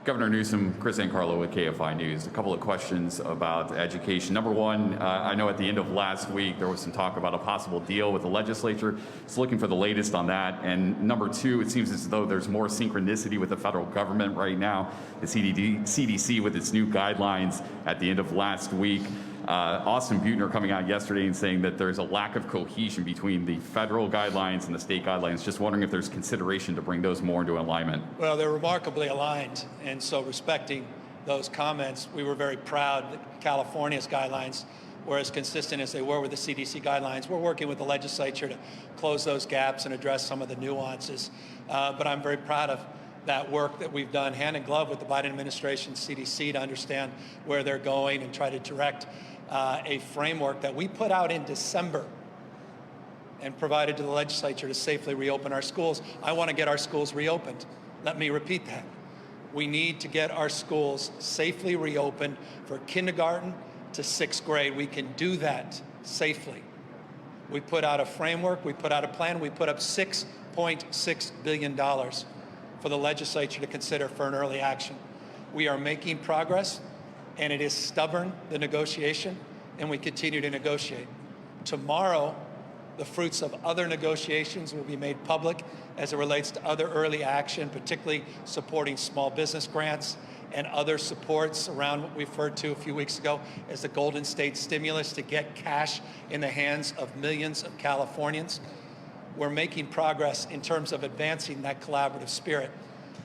Governor Newsom, Chris Ancarlo with KFI News. A couple of questions about education. Number one, I know at the end of last week there was some talk about a possible deal with the legislature. Just looking for the latest on that. And number two, it seems as though there's more synchronicity with the federal government right now. The CDC with its new guidelines at the end of last week. Austin Buettner coming out yesterday and saying that there's a lack of cohesion between the federal guidelines and the state guidelines. Just wondering if there's consideration to bring those more into alignment. Well, they're remarkably aligned, and so respecting those comments, we were very proud that California's guidelines were as consistent as they were with the CDC guidelines. We're working with the legislature to close those gaps and address some of the nuances, but I'm very proud of that work that we've done hand in glove with the Biden administration, CDC, to understand where they're going and try to direct a framework that we put out in December and provided to the legislature to safely reopen our schools. I want to get our schools reopened. Let me repeat that. We need to get our schools safely reopened for kindergarten to 6th grade. We can do that safely. We put out a framework, we put out a plan, we put up $6.6 billion for the legislature to consider for an early action. We are making progress, and it is stubborn, the negotiation, and we continue to negotiate. Tomorrow, the fruits of other negotiations will be made public as it relates to other early action, particularly supporting small business grants and other supports around what we referred to a few weeks ago as the Golden State Stimulus to get cash in the hands of millions of Californians. We're making progress in terms of advancing that collaborative spirit.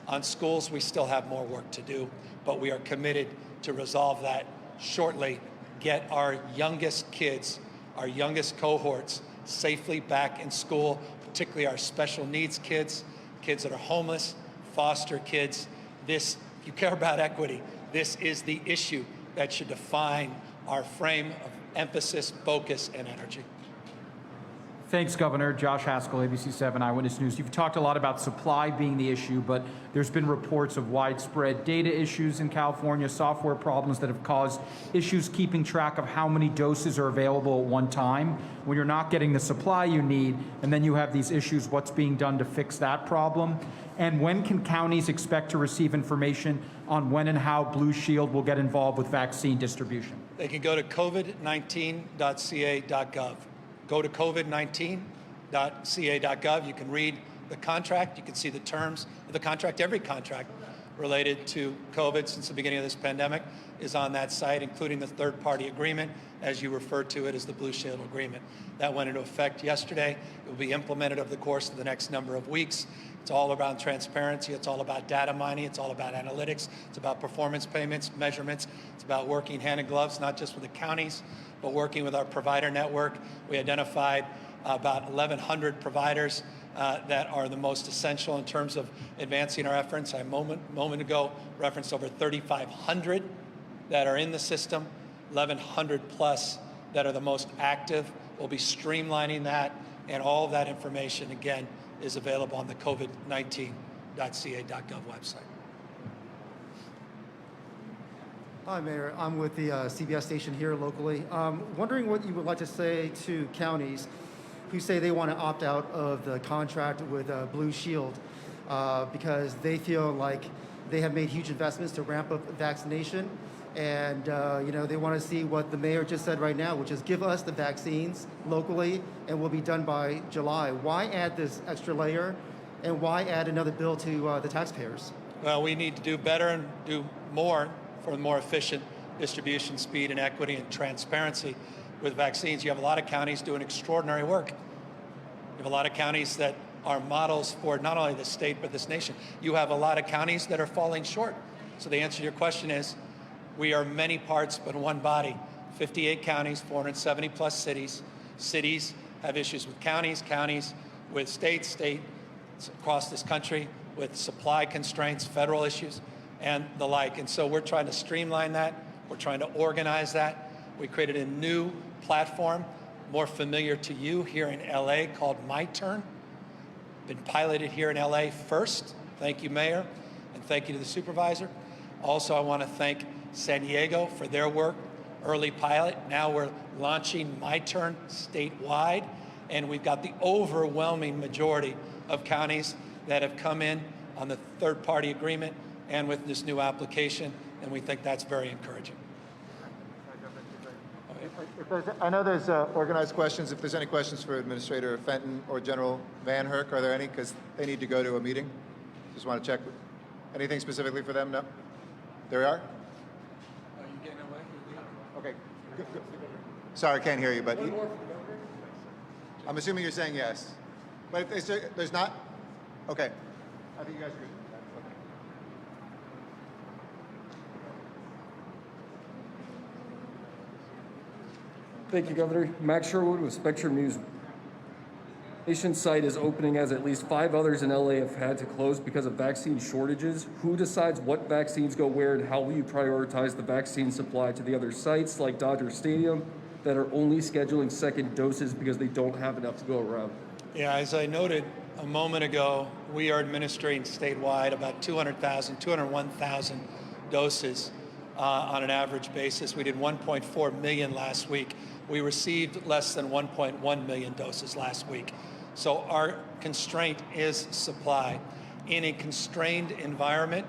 On schools, we still have more work to do, but we are committed to resolve that shortly, get our youngest kids, our youngest cohorts, safely back in school, particularly our special needs kids, kids that are homeless, foster kids. This, if you care about equity, this is the issue that should define our frame of emphasis, focus, and energy. Thanks, Governor. Josh Haskell, ABC7 Eyewitness News. You've talked a lot about supply being the issue, but there's been reports of widespread data issues in California, software problems that have caused issues keeping track of how many doses are available at one time. When you're not getting the supply you need, and then you have these issues, what's being done to fix that problem? And when can counties expect to receive information on when and how Blue Shield will get involved with vaccine distribution? They can go to covid19.ca.gov. Go to covid19.ca.gov. You can read the contract. You can see the terms of the contract. Every contract related to COVID since the beginning of this pandemic is on that site, including the third-party agreement, as you refer to it as the Blue Shield agreement. That went into effect yesterday. It will be implemented over the course of the next number of weeks. It's all around transparency. It's all about data mining. It's all about analytics. It's about performance payments, measurements. It's about working hand in gloves, not just with the counties, but working with our provider network. We identified about 1,100 providers that are the most essential in terms of advancing our efforts. I moment ago referenced over 3,500 that are in the system, 1,100 plus that are the most active. We'll be streamlining that, and all of that information, again, is available on the covid19.ca.gov website. Hi, Mayor. I'm with the CBS station here locally. Wondering what you would like to say to counties who say they want to opt out of the contract with Blue Shield because they feel like they have made huge investments to ramp up vaccination, and they want to see what the mayor just said right now, which is give us the vaccines locally and we'll be done by July. Why add this extra layer, and why add another bill to the taxpayers? Well, we need to do better and do more for more efficient distribution, speed, and equity and transparency with vaccines. You have a lot of counties doing extraordinary work. You have a lot of counties that are models for not only the state, but this nation. You have a lot of counties that are falling short. So the answer to your question is, we are many parts, but one body. 58 counties, 470 plus cities. Cities have issues with counties, counties with states, states across this country with supply constraints, federal issues, and the like. And so we're trying to streamline that. We're trying to organize that. We created a new platform, more familiar to you here in LA, called My Turn. Been piloted here in LA first. Thank you, Mayor, and thank you to the supervisor. Also, I want to thank San Diego for their work, early pilot. Now we're launching My Turn statewide, and we've got the overwhelming majority of counties that have come in on the third-party agreement and with this new application, and we think that's very encouraging. I know there's organized questions. If there's any questions for Administrator Fenton or General Van Herk, are there any? Because they need to go to a meeting. Just want to check. Anything specifically for them? No? There we are? Are you getting away? Okay. Good. Sorry, I can't hear you, but I'm assuming you're saying yes. But if there's not? Okay. I think you guys are good. Thank you, Governor. Max Sherwood with Spectrum News. Nation site is opening as at least 5 others in LA have had to close because of vaccine shortages. Who decides what vaccines go where, and how will you prioritize the vaccine supply to the other sites like Dodger Stadium that are only scheduling second doses because they don't have enough to go around? Yeah, as I noted a moment ago, we are administering statewide about 201,000 doses on an average basis. We did 1.4 million last week. We received less than 1.1 million doses last week. So our constraint is supply. In a constrained environment,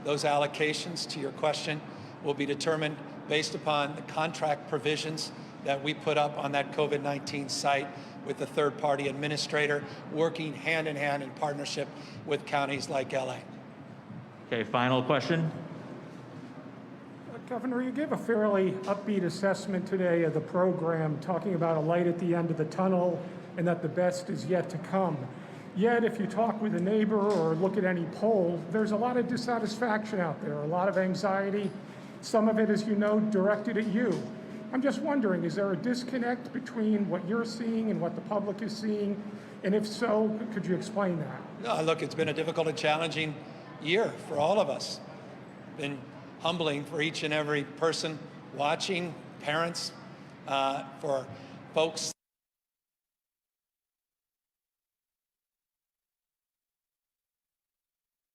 those allocations, to your question, will be determined based upon the contract provisions that we put up on that COVID-19 site with the third-party administrator, working hand-in-hand in partnership with counties like LA. Okay, final question. Governor, you gave a fairly upbeat assessment today of the program, talking about a light at the end of the tunnel and that the best is yet to come. Yet, if you talk with a neighbor or look at any poll, there's a lot of dissatisfaction out there, a lot of anxiety, some of it, as you know, directed at you. I'm just wondering, is there a disconnect between what you're seeing and what the public is seeing? And if so, could you explain that? No, look, it's been a difficult and challenging year for all of us. Been humbling for each and every person watching, parents, for folks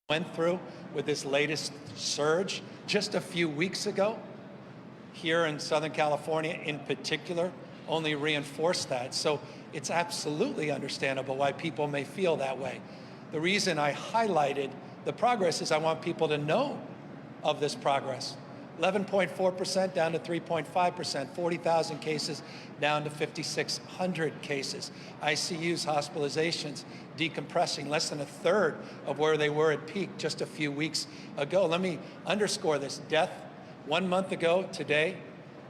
went through with this latest surge just a few weeks ago here in Southern California in particular only reinforced that. So it's absolutely understandable why people may feel that way. The reason I highlighted the progress is I want people to know of this progress. 11.4% down to 3.5%, 40,000 cases down to 5,600 cases. ICUs, hospitalizations, decompressing, less than a third of where they were at peak just a few weeks ago. Let me underscore this. Death, 1 month ago today,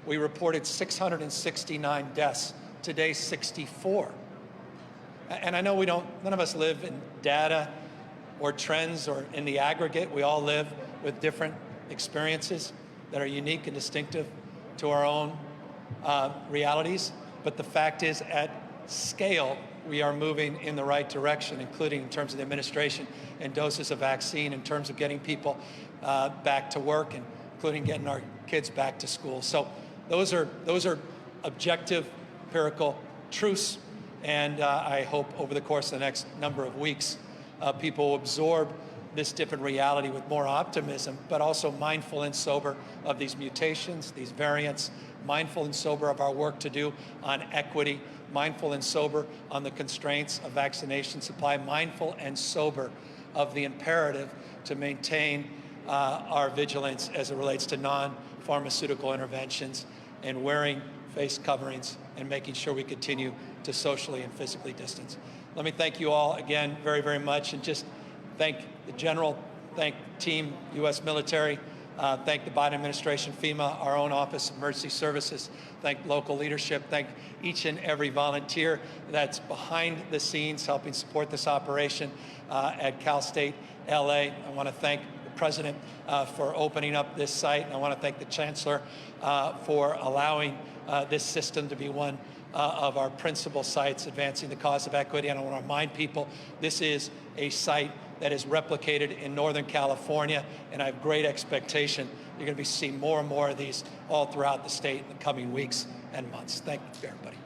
we reported 669 deaths. Today, 64. And I know none of us live in data or trends or in the aggregate. We all live with different experiences that are unique and distinctive to our own realities. But the fact is, at scale, we are moving in the right direction, including in terms of the administration and doses of vaccine, in terms of getting people back to work, and including getting our kids back to school. So those are objective, empirical truths. And I hope over the course of the next number of weeks, people will absorb this different reality with more optimism, but also mindful and sober of these mutations, these variants, mindful and sober of our work to do on equity, mindful and sober on the constraints of vaccination supply, mindful and sober of the imperative to maintain our vigilance as it relates to non-pharmaceutical interventions and wearing face coverings and making sure we continue to socially and physically distance. Let me thank you all again very, very much, and just thank the General, thank Team U.S. Military, thank the Biden administration, FEMA, our own Office of Emergency Services, thank local leadership, thank each and every volunteer that's behind the scenes helping support this operation at Cal State LA. I want to thank the President for opening up this site, and I want to thank the Chancellor for allowing this system to be one of our principal sites advancing the cause of equity. And I want to remind people, this is a site that is replicated in Northern California, and I have great expectation you're going to be seeing more and more of these all throughout the state in the coming weeks and months. Thank you, everybody.